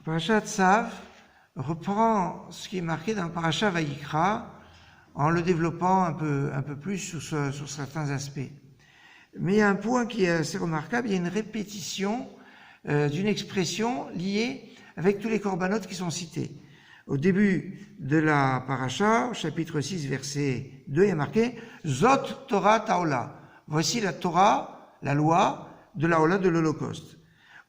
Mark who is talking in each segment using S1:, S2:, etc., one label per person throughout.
S1: Parashat Tzav reprend ce qui est marqué dans le Parashat Vayikra en le développant un peu plus sur certains aspects. Mais il y a un point qui est assez remarquable, il y a une répétition d'une expression liée avec tous les corbanotes qui sont cités. Au début de la paracha, au chapitre 6, verset 2, il y a marqué « Zot Torah Taola ». Voici la Torah, la loi de la Ola de l'Holocauste.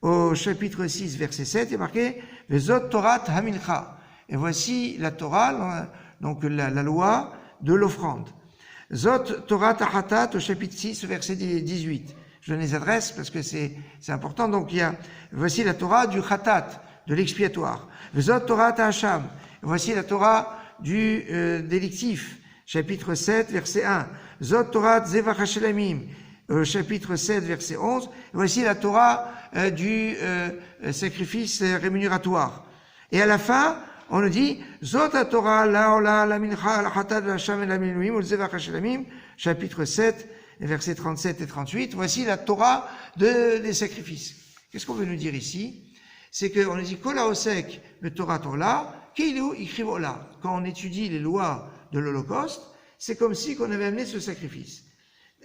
S1: Au chapitre 6, verset 7, il y a marqué « Zot Torah Hamincha ». Et voici la Torah, donc la loi de l'offrande. Zot Torah Tahatat au chapitre 6, verset 18. Je donne les adresses parce que c'est important. Donc voici la Torah du Khatat, de l'expiatoire. Zot Torah Tahasham. Voici la Torah du délictif, chapitre 7, verset 1. Zot Torah Zevach HaShelamim, chapitre 7, verset 11. Voici la Torah du sacrifice rémunératoire. Et à la fin, on nous dit Zot Torah Laola la Mincha la Khatat la Sham et la Miluim Zevach HaShelamim, chapitre 7, versets 37 et 38. Voici la Torah des sacrifices. Qu'est-ce qu'on veut nous dire ici? C'est qu'on nous dit Kola Osek le Torah Torah, Keilu Ikrivola. Quand on étudie les lois de l'Holocauste, c'est comme si qu'on avait amené ce sacrifice.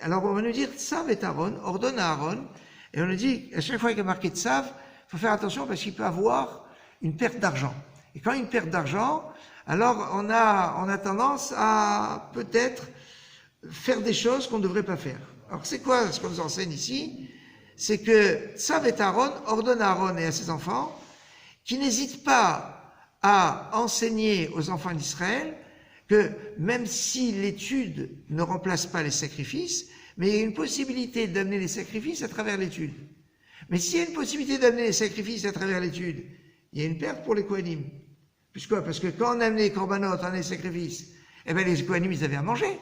S1: Alors on va nous dire Tzav et Aaron, ordonne à Aaron, et on nous dit à chaque fois qu'il y a marqué Tzav, il faut faire attention parce qu'il peut avoir une perte d'argent. Et quand il y a une perte d'argent, alors on a tendance à peut-être faire des choses qu'on ne devrait pas faire. Alors c'est quoi ce qu'on nous enseigne ici? C'est que Tzav et Aaron ordonne à Aaron et à ses enfants qui n'hésitent pas à enseigner aux enfants d'Israël que même si l'étude ne remplace pas les sacrifices, mais il y a une possibilité d'amener les sacrifices à travers l'étude. Mais s'il y a une possibilité d'amener les sacrifices à travers l'étude, il y a une perte pour les Kohanim. Pourquoi? Parce que quand on amenait les corbanotes, on amenait les sacrifices, eh bien les Kohanim, ils avaient à manger,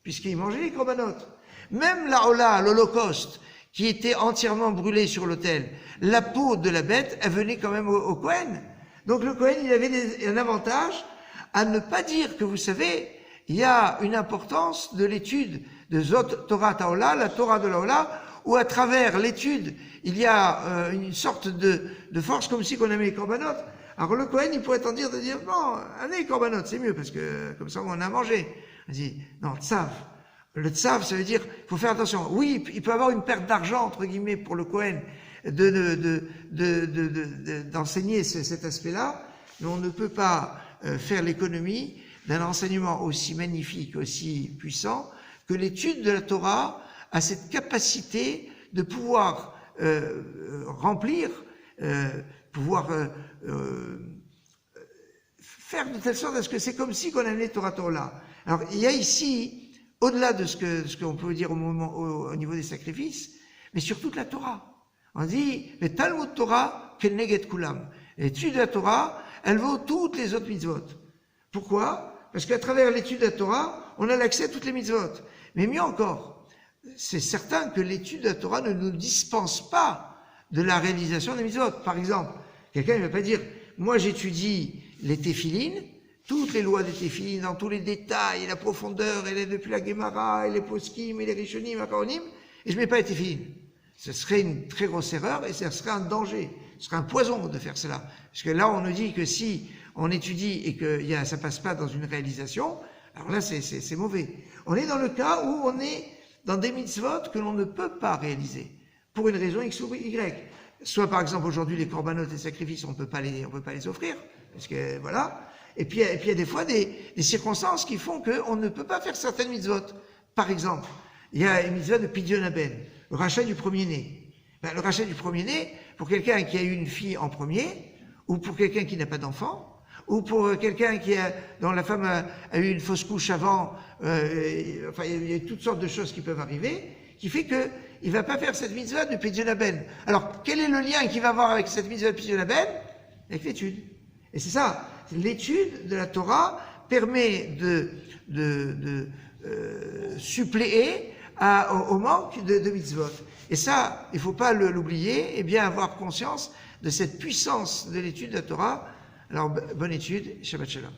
S1: puisqu'ils mangeaient les corbanotes. Même la Ola, l'Holocauste, qui était entièrement brûlée sur l'autel, la peau de la bête, elle venait quand même au Kohen. Donc le Kohen, il avait un avantage à ne pas dire que, vous savez, il y a une importance de l'étude de Zot Torah Taola, la Torah de la Ola, où à travers l'étude, il y a une sorte de force comme si qu'on aimait les corbanotes. Alors le Kohen, il pourrait tenter de dire, bon, allez les corbanotes, c'est mieux, parce que comme ça, on a mangé. On dit, non, Tzav. Le Tzav, ça veut dire, il faut faire attention. Oui, il peut y avoir une perte d'argent, entre guillemets, pour le Kohen, d'enseigner cet aspect-là, mais on ne peut pas faire l'économie d'un enseignement aussi magnifique, aussi puissant, que l'étude de la Torah a cette capacité de pouvoir remplir, faire de telle sorte à ce que c'est comme si qu'on amenait Torah Torah. Alors, il y a ici, au-delà de ce qu'on peut dire au niveau des sacrifices, mais sur toute la Torah. On dit, le Talmud Torah, Keneged Kulam. L'étude de la Torah, elle vaut toutes les autres mitzvot. Pourquoi? Parce qu'à travers l'étude de la Torah, on a l'accès à toutes les mitzvot. Mais mieux encore, c'est certain que l'étude de la Torah ne nous dispense pas de la réalisation des mitzvot. Par exemple, quelqu'un ne va pas dire, moi j'étudie les téphilines, toutes les lois des téphilines, dans tous les détails, et la profondeur, et depuis la Gemara, et les poskim, et les rishonim, akaronim, et je ne mets pas les téphilines. Ce serait une très grosse erreur, et ce serait un danger, ce serait un poison de faire cela. Parce que là, on nous dit que si on étudie et que ça passe pas dans une réalisation, alors là, c'est mauvais. On est dans le cas où on est dans des mitzvot que l'on ne peut pas réaliser, pour une raison X ou Y. Soit, par exemple, aujourd'hui, les corbanotes et sacrifices, on peut pas les offrir, parce que, voilà. Et puis il y a des fois des circonstances qui font qu'on ne peut pas faire certaines mitzvot. Par exemple, il y a une mitzvah de Pidyon Haben, le rachat du premier-né. Le rachat du premier-né, pour quelqu'un qui a eu une fille en premier, ou pour quelqu'un qui n'a pas d'enfant, ou pour quelqu'un dont la femme a eu une fausse couche avant, enfin il y a toutes sortes de choses qui peuvent arriver, qui fait que il va pas faire cette mitzvah de Pidyon Haben. Alors, quel est le lien qu'il va avoir avec cette mitzvah de Pidyon Haben? Avec l'étude. Et c'est ça. L'étude de la Torah permet de suppléer au manque de mitzvot. Et ça, il ne faut pas l'oublier, et bien avoir conscience de cette puissance de l'étude de la Torah. Alors, bonne étude, Shabbat Shalom.